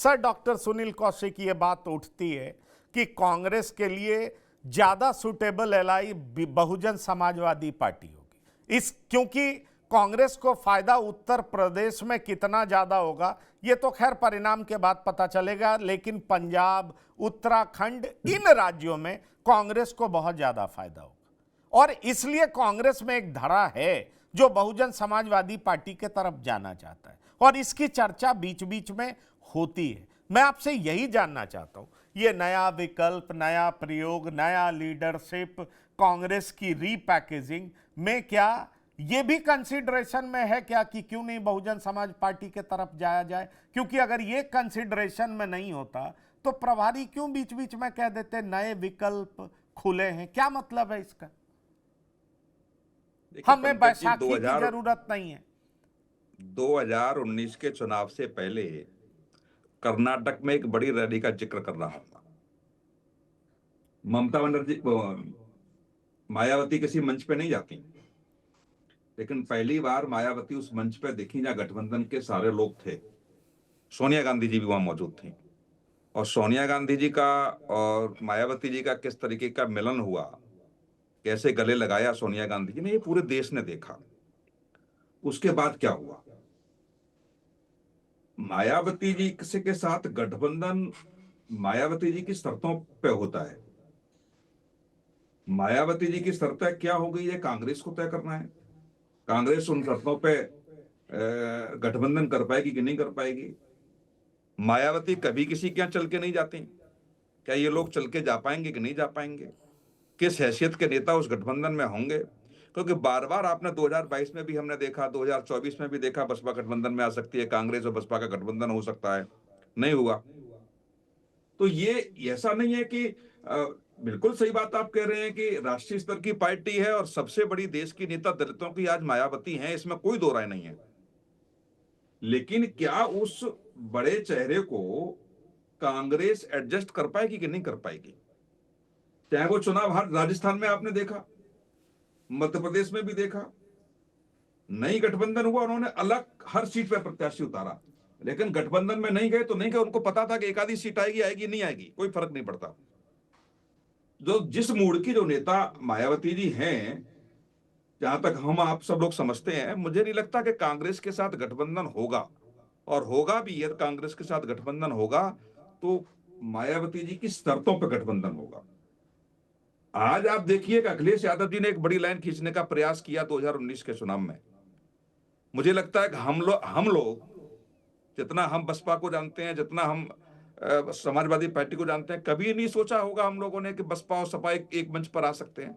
अक्सर डॉक्टर सुनील कौशिक ये बात उठती है कि कांग्रेस के लिए ज्यादा suitable ally Bahujan Samajwadi party होगी, इस क्योंकि कांग्रेस को फायदा उत्तर प्रदेश में कितना ज्यादा होगा ये तो खैर परिणाम के बाद पता चलेगा, लेकिन पंजाब, उत्तराखंड, इन राज्यों में कांग्रेस को बहुत ज्यादा फायदा होगा और इसलिए कांग्रेस में एक धड़ा है जो बहुजन समाजवादी पार्टी के तरफ जाना चाहता है और इसकी चर्चा बीच बीच में होती है। मैं आपसे यही जानना चाहता हूं, ये नया विकल्प, नया प्रयोग, नया लीडरशिप, कांग्रेस की रीपैकेजिंग में क्या ये भी कंसीडरेशन में है क्या कि क्यों नहीं बहुजन समाज पार्टी के तरफ जाया जाए? क्योंकि अगर ये कंसीडरेशन में नहीं होता तो प्रभारी क्यों बीच बीच में कह देते नए विकल्प खुले हैं? क्या मतलब है इसका? हमें बैसाखी की जरूरत नहीं है। 2019 के चुनाव से पहले कर्नाटक में एक बड़ी रैली का जिक्र कर रहा था। ममता बनर्जी, मायावती किसी मंच पे नहीं जाती, लेकिन पहली बार मायावती उस मंच पे दिखी जहां गठबंधन के सारे लोग थे। सोनिया गांधी जी भी वहां मौजूद थी और सोनिया गांधी जी का और मायावती जी का किस तरीके का मिलन हुआ, कैसे गले लगाया सोनिया गांधी जी ने, ये पूरे देश ने देखा। उसके बाद क्या हुआ, मायावती जी के साथ गठबंधन मायावती जी की शर्तों पे होता है। मायावती जी की शर्तें क्या हो गई है, कांग्रेस को तय करना है। कांग्रेस उन शर्तों पे गठबंधन कर पाएगी कि नहीं कर पाएगी। मायावती कभी किसी के यहाँ चल के नहीं जाती, क्या ये लोग चल के जा पाएंगे कि नहीं जा पाएंगे? किस हैसियत के नेता उस गठबंधन में होंगे? क्योंकि बार बार आपने 2022 में भी हमने देखा, 2024 में भी देखा, बसपा गठबंधन में आ सकती है, कांग्रेस और बसपा का गठबंधन हो सकता है, नहीं हुआ। तो ये ऐसा नहीं है कि बिल्कुल सही बात आप कह रहे हैं कि राष्ट्रीय स्तर की पार्टी है और सबसे बड़ी देश की नेता दलितों की आज मायावती हैं, इसमें कोई दो राय नहीं है। लेकिन क्या उस बड़े चेहरे को कांग्रेस एडजस्ट कर पाएगी कि नहीं कर पाएगी? चाहे वो चुनाव हर राजस्थान में आपने देखा, मध्य प्रदेश में भी देखा, नई गठबंधन हुआ, उन्होंने अलग हर सीट पर प्रत्याशी उतारा, लेकिन गठबंधन में नहीं गए तो नहीं गए। उनको पता था कि एक आधी सीट आएगी, आएगी नहीं आएगी, कोई फर्क नहीं पड़ता। जो जिस मूड की जो नेता मायावती जी हैं, जहां तक हम आप सब लोग समझते हैं, मुझे नहीं लगता कि कांग्रेस के साथ गठबंधन होगा, और होगा भी यदि कांग्रेस के साथ गठबंधन होगा तो मायावती जी की शर्तों पर गठबंधन होगा। आज आप देखिए कि अखिलेश यादव जी ने एक बड़ी लाइन खींचने का प्रयास किया 2019 के चुनाव में। मुझे लगता है कि हम लोग जितना हम बसपा को जानते हैं, जितना हम समाजवादी पार्टी को जानते हैं, कभी नहीं सोचा होगा हम लोगों ने कि बसपा और सपा एक मंच पर आ सकते हैं।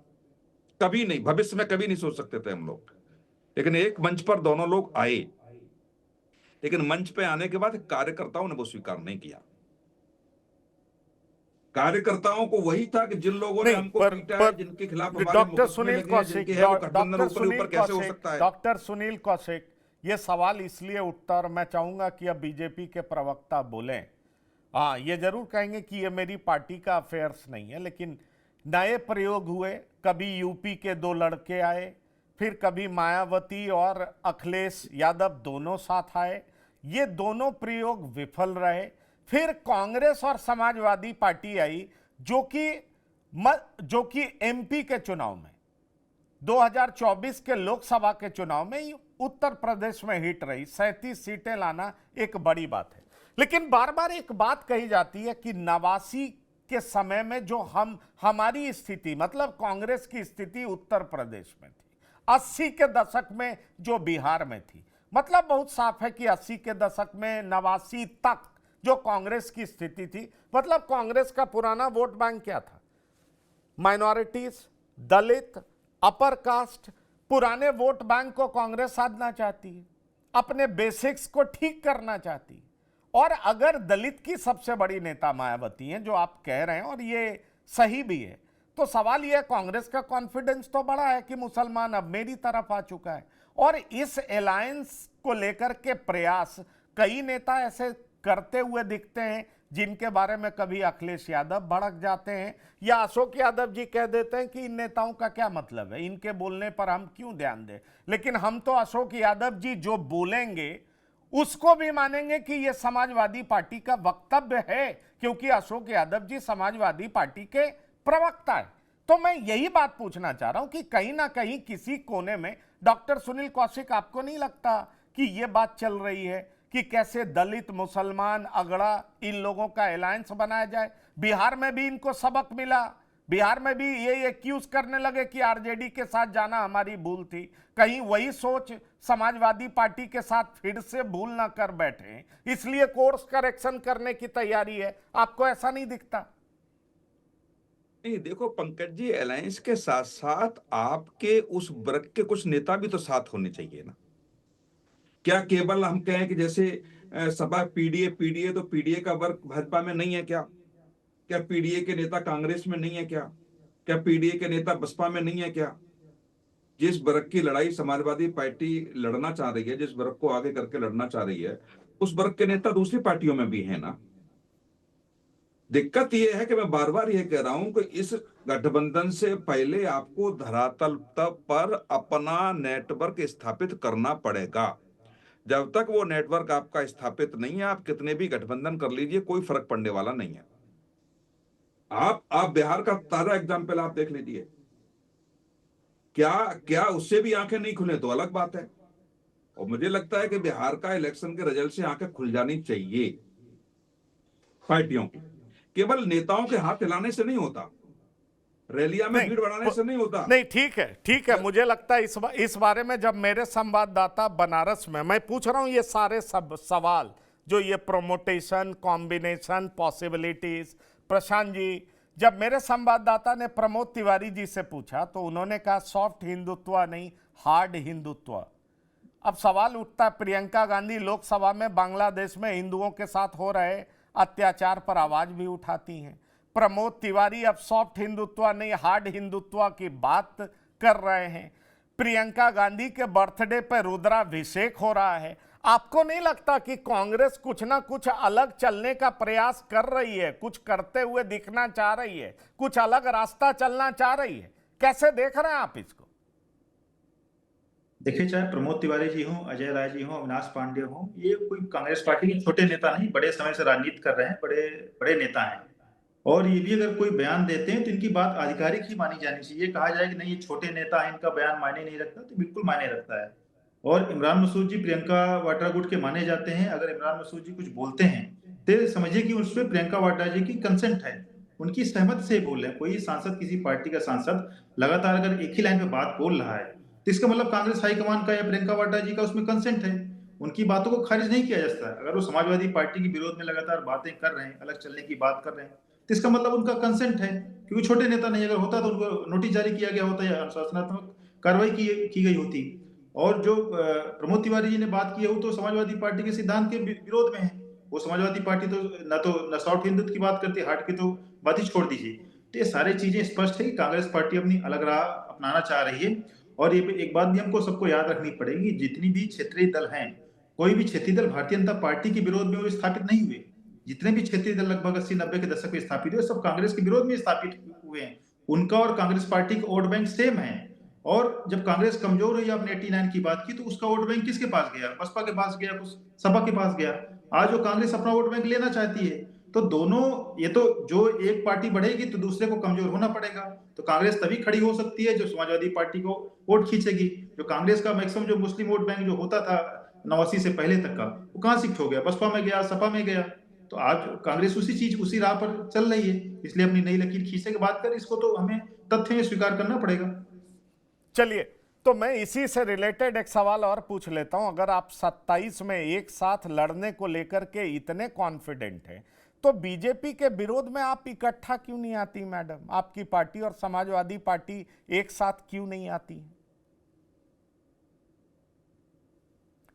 कभी नहीं, भविष्य में कभी नहीं सोच सकते थे हम लोग, लेकिन एक मंच पर दोनों लोग आए। लेकिन मंच पे आने के बाद कार्यकर्ताओं ने वो स्वीकार नहीं किया। कार्यकर्ताओं को वही था कि जिन लोगों ने हमको पीटा है, जिनके खिलाफ हमारे डॉक्टर सुनील कौशिक, डॉक्टर सुनील कौशिक, ये सवाल इसलिए उठता और मैं चाहूंगा कि अब बीजेपी के प्रवक्ता बोलें। हाँ, ये जरूर कहेंगे कि ये मेरी पार्टी का अफेयर्स नहीं है, लेकिन नए प्रयोग हुए, कभी यूपी के दो लड़के आए, फिर कभी मायावती और अखिलेश यादव दोनों साथ आए, ये दोनों प्रयोग विफल रहे। फिर कांग्रेस और समाजवादी पार्टी आई जो कि एमपी के चुनाव में, 2024 के लोकसभा के चुनाव में उत्तर प्रदेश में हिट रही। 37 सीटें लाना एक बड़ी बात है, लेकिन बार बार एक बात कही जाती है कि 89 के समय में जो हमारी स्थिति, मतलब कांग्रेस की स्थिति उत्तर प्रदेश में थी, 80 के दशक में जो बिहार में थी, मतलब बहुत साफ है कि 80 के दशक में 89 तक जो कांग्रेस की स्थिति थी, मतलब कांग्रेस का पुराना वोट बैंक क्या था? माइनॉरिटीज, दलित, अपर कास्ट, पुराने वोट बैंक को कांग्रेस साधना चाहती है, अपने बेसिक्स को ठीक करना चाहती है। और अगर दलित की सबसे बड़ी नेता मायावती हैं, जो आप कह रहे हैं, और ये सही भी है, तो सवाल यह, कांग्रेस का कॉन्फिडेंस तो बड़ा है कि मुसलमान अब मेरी तरफ आ चुका है, और इस अलायंस को लेकर के प्रयास कई नेता ऐसे करते हुए दिखते हैं जिनके बारे में कभी अखिलेश यादव भड़क जाते हैं या अशोक यादव जी कह देते हैं कि इन नेताओं का क्या मतलब है, इनके बोलने पर हम क्यों ध्यान दें। लेकिन हम तो अशोक यादव जी जो बोलेंगे उसको भी मानेंगे कि यह समाजवादी पार्टी का वक्तव्य है, क्योंकि अशोक यादव जी समाजवादी पार्टी के प्रवक्ता है। तो मैं यही बात पूछना चाह रहा हूं कि कहीं ना कहीं किसी कोने में, डॉक्टर सुनील कौशिक, आपको नहीं लगता कि यह बात चल रही है कि कैसे दलित, मुसलमान, अगड़ा, इन लोगों का अलायंस बनाया जाए? बिहार में भी इनको सबक मिला, बिहार में भी ये एक्यूज करने लगे कि आरजेडी के साथ जाना हमारी भूल थी। कहीं वही सोच समाजवादी पार्टी के साथ फिर से भूल ना कर बैठे, इसलिए कोर्स करेक्शन करने की तैयारी है। आपको ऐसा नहीं दिखता? नहीं, देखो पंकज जी, अलायंस के साथ साथ आपके उस वर्ग के कुछ नेता भी तो साथ होने चाहिए ना। क्या केवल हम कहें कि जैसे सपा पीडीए पीडीए, तो पीडीए का वर्ग भाजपा में नहीं है क्या? क्या पीडीए के नेता कांग्रेस में नहीं है क्या? क्या पीडीए के नेता बसपा में नहीं है क्या? जिस वर्ग की लड़ाई समाजवादी पार्टी लड़ना चाह रही है, जिस वर्ग को आगे करके लड़ना चाह रही है, उस वर्ग के नेता दूसरी पार्टियों में भी है ना। दिक्कत यह है कि मैं बार बार यह कह रहा हूं कि इस गठबंधन से पहले आपको धरातल तक पर अपना नेटवर्क स्थापित करना पड़ेगा। जब तक वो नेटवर्क आपका स्थापित नहीं है, आप कितने भी गठबंधन कर लीजिए, कोई फर्क पड़ने वाला नहीं है। आप बिहार का ताजा एग्जाम्पल आप देख लीजिए। क्या क्या उससे भी आंखें नहीं खुले तो अलग बात है। और मुझे लगता है कि बिहार का इलेक्शन के रिजल्ट से आंखें खुल जानी चाहिए पार्टियों की। केवल नेताओं के हाथ हिलाने से नहीं होता, रैलियां में नहीं, भीड़ बढ़ाने से नहीं होता। नहीं, ठीक है, ठीक है। मुझे लगता है इस बारे में जब मेरे संवाददाता बनारस में, मैं पूछ रहा हूं ये सारे सब सवाल, जो ये प्रोमोटेशन, कॉम्बिनेशन, पॉसिबिलिटीज, प्रशांत जी, जब मेरे संवाददाता ने प्रमोद तिवारी जी से पूछा तो उन्होंने कहा सॉफ्ट हिंदुत्व नहीं, हार्ड हिंदुत्व। अब सवाल उठता है, प्रियंका गांधी लोकसभा में बांग्लादेश में हिंदुओं के साथ हो रहे अत्याचार पर आवाज भी उठाती हैं। प्रमोद तिवारी अब सॉफ्ट हिंदुत्व नहीं, हार्ड हिंदुत्व की बात कर रहे हैं। प्रियंका गांधी के बर्थडे पर रुद्राभिषेक हो रहा है। आपको नहीं लगता कि कांग्रेस कुछ ना कुछ अलग चलने का प्रयास कर रही है, कुछ करते हुए दिखना चाह रही है, कुछ अलग रास्ता चलना चाह रही है? कैसे देख रहे हैं आप इसको? देखिए, चाहे प्रमोद तिवारी जी हों, अजय राय जी हों, अविनाश पांडे हों, ये कोई कांग्रेस पार्टी के छोटे नेता नहीं, बड़े समय से राजनीति कर रहे हैं, बड़े बड़े नेता हैं। और ये भी अगर कोई बयान देते हैं तो इनकी बात आधिकारिक ही मानी जानी चाहिए। कहा जाए कि नहीं ये छोटे नेता हैं, इनका बयान मायने नहीं रखता, तो बिल्कुल मायने रखता है। और इमरान मसूद जी प्रियंका वाड्रा गुट के माने जाते हैं। अगर इमरान मसूद जी कुछ बोलते हैं तो समझिए कि उसमें प्रियंका वाड्रा जी की कंसेंट है, उनकी सहमत से बोल रहे हैं। कोई सांसद, किसी पार्टी का सांसद लगातार अगर एक ही लाइन पे बात बोल रहा है तो इसका मतलब कांग्रेस हाईकमान का या प्रियंका वाड्रा जी का उसमें कंसेंट है, उनकी बातों को खारिज नहीं किया जा सकता। अगर वो समाजवादी पार्टी के विरोध में लगातार बातें कर रहे हैं, अलग चलने की बात कर रहे हैं, तो इसका मतलब उनका कंसेंट है, क्योंकि छोटे नेता नहीं। अगर होता तो उनको नोटिस जारी किया गया होता या अनुशासनात्मक कार्रवाई की गई होती। और जो प्रमोद तिवारी जी ने बात की है वो तो समाजवादी पार्टी के सिद्धांत के विरोध में है। वो समाजवादी पार्टी तो न सॉफ्ट हिंदुत्व की बात करती है, हार्ड की तो बात ही छोड़ दीजिए। तो ये सारी चीजें स्पष्ट है कि कांग्रेस पार्टी अपनी अलग राह अपनाना चाह रही है। और ये एक बात भी हमको सबको याद रखनी पड़ेगी, जितनी भी क्षेत्रीय दल हैं, कोई भी क्षेत्रीय दल भारतीय जनता पार्टी के विरोध में वो स्थापित नहीं हुए। जितने भी क्षेत्रीय दल लगभग 80-90 के दशक में स्थापित हुए, सब कांग्रेस के विरोध में स्थापित हुए हैं। उनका और कांग्रेस पार्टी का वोट बैंक सेम है। और जब कांग्रेस कमजोर हुई, आपने 89 की बात की, तो उसका वोट बैंक किसके पास गया? बसपा के पास गया, कुछ सपा के पास गया। आज जो कांग्रेस अपना वोट बैंक लेना चाहती है, तो दोनों, ये तो जो एक पार्टी बढ़ेगी तो दूसरे को कमजोर होना पड़ेगा। तो कांग्रेस तभी खड़ी हो सकती है जो समाजवादी पार्टी को वोट खींचेगी। जो कांग्रेस का मैक्सिमम जो मुस्लिम वोट बैंक जो होता था 89 से पहले तक का, वो कहां शिफ्ट हो गया? बसपा में गया, सपा में गया। तो आज कांग्रेस उसी राह पर चल रही है, इसलिए अपनी नई लकीर खींचने की बात कर, इसको तो हमें तथ्य में स्वीकार करना पड़ेगा। चलिए, तो मैं इसी से रिलेटेड एक सवाल और पूछ लेता हूं। अगर आप 27 में एक साथ लड़ने को लेकर के इतने कॉन्फिडेंट हैं, तो बीजेपी के विरोध में आप इकट्ठा क्यों नहीं आती मैडम? आपकी पार्टी और समाजवादी पार्टी एक साथ क्यों नहीं आती?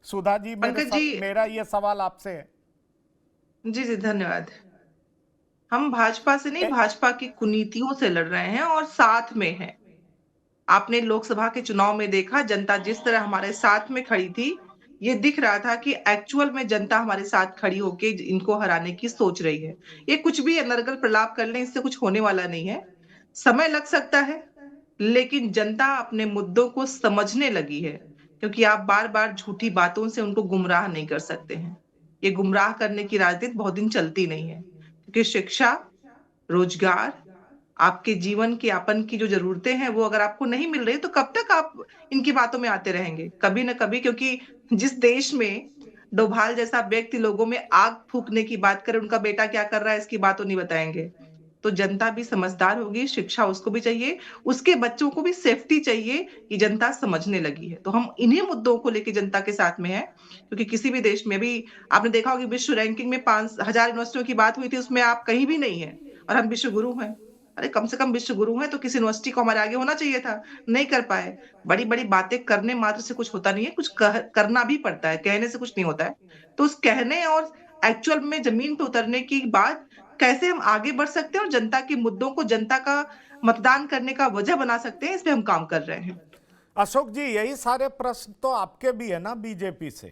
सुधा जी, पंकज जी, मेरा ये सवाल आपसे है। जी जी, धन्यवाद। हम भाजपा से नहीं, भाजपा की कुनीतियों से लड़ रहे हैं और साथ में हैं। आपने लोकसभा के चुनाव में देखा, जनता जिस तरह हमारे साथ में खड़ी थी, ये दिख रहा था कि एक्चुअल में जनता हमारे साथ खड़ी होके इनको हराने की सोच रही है। ये कुछ भी अनर्गल प्रलाप कर लें, इससे कुछ होने वाला नहीं है। समय लग सकता है, लेकिन जनता अपने मुद्दों को समझने लगी है। क्योंकि आप बार बार झूठी बातों से उनको गुमराह नहीं कर सकते हैं। ये गुमराह करने की राजनीति बहुत दिन चलती नहीं है, क्योंकि शिक्षा, रोजगार, आपके जीवन के यापन की जो जरूरतें हैं वो अगर आपको नहीं मिल रही तो कब तक आप इनकी बातों में आते रहेंगे? कभी न कभी, क्योंकि जिस देश में डोभाल जैसा व्यक्ति लोगों में आग फूकने की बात करे, उनका बेटा क्या कर रहा है इसकी बात तो नहीं बताएंगे। तो जनता भी समझदार होगी, शिक्षा उसको भी चाहिए, उसके बच्चों को भी सेफ्टी चाहिए, ये जनता समझने लगी है। तो हम इन्हीं मुद्दों को लेके जनता के साथ में हैं, क्योंकि किसी भी देश में अभी आपने देखा होगा विश्व रैंकिंग में 5000 यूनिवर्सिटियों की बात हुई थी, उसमें आप कहीं भी नहीं हैं और हम विश्व गुरु हैं। अरे कम से कम विश्व गुरु हैं तो किसी यूनिवर्सिटी को हमारे आगे होना चाहिए था, नहीं कर पाए। बड़ी-बड़ी बातें करने मात्र से कुछ होता नहीं है, कुछ करना भी पड़ता है, कहने से कुछ नहीं होता है। तो उस कहने और एक्चुअल में जमीन पे उतरने की बात कैसे हम आगे बढ़ सकते हैं और जनता के मुद्दों को जनता का मतदान करने का वजह बना सकते हैं, इस पे हम काम कर रहे हैं। अशोक जी, यही सारे प्रश्न तो आपके भी है ना बीजेपी से,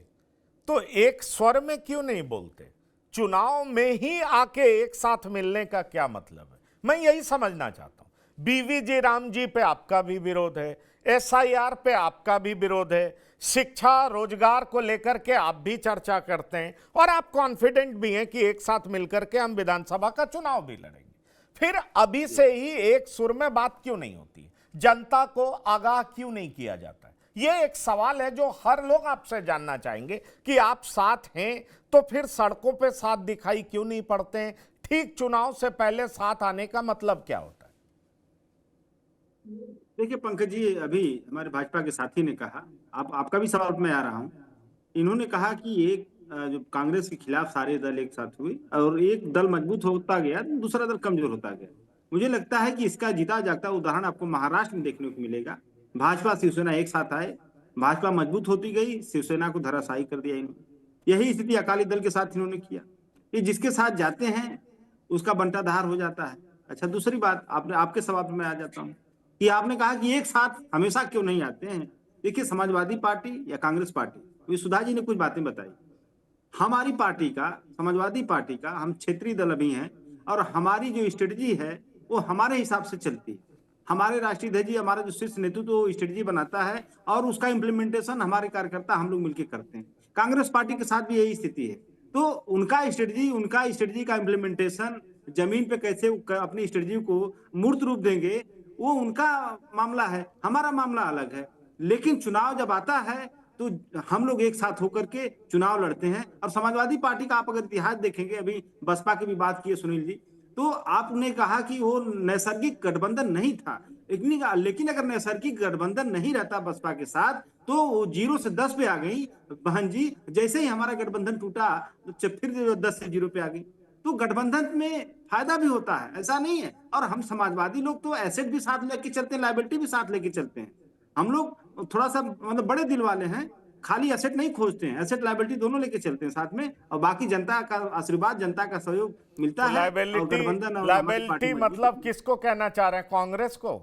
तो एक स्वर में क्यों नहीं बोलते? चुनाव में ही आके एक साथ मिलने का क्या मतलब है? मैं यही समझना चाहता हूं। बीवीजी राम जी पे आपका भी विरोध है, SIR पे आपका भी विरोध है, शिक्षा रोजगार को लेकर के आप भी चर्चा करते हैं और आप कॉन्फिडेंट भी हैं कि एक साथ मिलकर के हम विधानसभा का चुनाव भी लड़ेंगे। फिर अभी से ही एक सुर में बात क्यों नहीं होती? जनता को आगाह क्यों नहीं किया जाता? ये एक सवाल है जो हर लोग आपसे जानना चाहेंगे कि आप साथ हैं तो फिर सड़कों पे साथ दिखाई क्यों नहीं पड़ते हैं? ठीक चुनाव से पहले साथ आने का मतलब क्या होता है? देखिए पंकज जी, अभी हमारे भाजपा के साथी ने कहा, आपका भी सवाल मैं आ रहा हूं, इन्होंने कहा कि एक जो कांग्रेस के खिलाफ सारे दल एक साथ हुए और एक दल मजबूत होता गया, दूसरा दल कमजोर होता गया। मुझे लगता है कि इसका जीता जागता उदाहरण आपको महाराष्ट्र में देखने को मिलेगा। भाजपा शिवसेना एक साथ आए, भाजपा मजबूत होती गई, शिवसेना को धराशायी कर दिया इन्होंने। यही स्थिति अकाली दल के साथ इन्होंने किया। ये जिसके साथ जाते हैं उसका बंटाधार हो जाता है। अच्छा, दूसरी बात, आपके सवाल पर मैं आ जाता हूँ कि आपने कहा कि एक साथ हमेशा क्यों नहीं आते हैं। देखिए, समाजवादी पार्टी या कांग्रेस पार्टी, सुधा जी ने कुछ बातें बताई। हमारी पार्टी का, समाजवादी पार्टी का, हम क्षेत्रीय दल अभी हैं और हमारी जो स्ट्रेटजी है वो हमारे हिसाब से चलती है। हमारे राष्ट्रीय अध्यक्ष जी, हमारा जो शीर्ष नेतृत्व वो स्ट्रेटजी बनाता है और उसका इम्प्लीमेंटेशन हमारे कार्यकर्ता हम लोग मिलकर करते हैं। कांग्रेस पार्टी के साथ भी यही स्थिति है। तो उनका स्ट्रेटजी का इम्प्लीमेंटेशन जमीन पे कैसे अपनी स्ट्रेटजी को मूर्त रूप देंगे वो उनका मामला है, हमारा मामला अलग है। लेकिन चुनाव जब आता है तो हम लोग एक साथ होकर के चुनाव लड़ते हैं। और समाजवादी पार्टी का आप अगर इतिहास देखेंगे, अभी बसपा की भी बात की है सुनील जी, तो आपने कहा कि वो नैसर्गिक गठबंधन नहीं था, लेकिन अगर नैसर्गिक गठबंधन नहीं रहता बसपा के साथ तो वो 0 से 10 पे आ गई बहन जी। जैसे ही हमारा गठबंधन टूटा तो फिर 10 से 0 पे आ गई। तो गठबंधन में फायदा भी होता है, ऐसा नहीं है। और हम समाजवादी लोग तो एसेट भी साथ लेके चलते हैं, लायबिलिटी भी साथ लेके चलते हैं। हम लोग थोड़ा सा मतलब बड़े दिल वाले हैं, खाली एसेट नहीं खोजते हैं, एसेट लायबिलिटी दोनों लेके चलते हैं साथ में। और बाकी जनता का आशीर्वाद, जनता का सहयोग मिलता है। लायबिलिटी मतलब किसको कहना चाह रहे हैं? कांग्रेस को?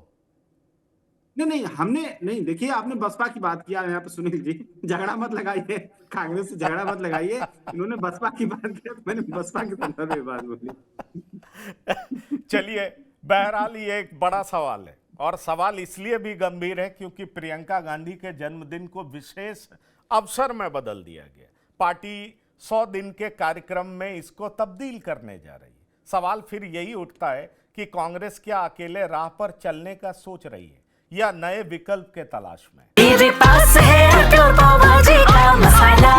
नहीं, हमने नहीं, देखिए आपने बसपा की बात किया यहाँ पे सुनील जी, झगड़ा मत लगाइए, कांग्रेस से झगड़ा मत लगाइए। इन्होंने बसपा की बात किया तो मैंने बसपा के संदर्भ में बात बोली। चलिए, बहरहाल ये एक बड़ा सवाल है और सवाल इसलिए भी गंभीर है क्योंकि प्रियंका गांधी के जन्मदिन को विशेष अवसर में बदल दिया गया। पार्टी 100 दिन के कार्यक्रम में इसको तब्दील करने जा रही है। सवाल फिर यही उठता है कि कांग्रेस क्या अकेले राह पर चलने का सोच रही है या नए विकल्प के तलाश में? मेरे पास है प्योर पाव भाजी का मसाला,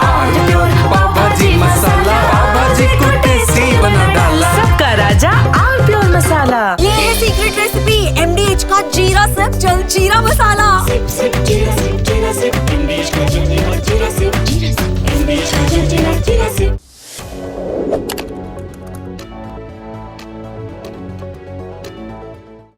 प्योर पाव भाजी मसाला, पाव भाजी को टेस्टी बना डाला, सबका राजा आल प्योर मसाला। ये है सीक्रेट रेसिपी MDH का जीरा सिर्फ जल जीरा मसाला। सिप सिप जीरा सिप MDH का जल जीरा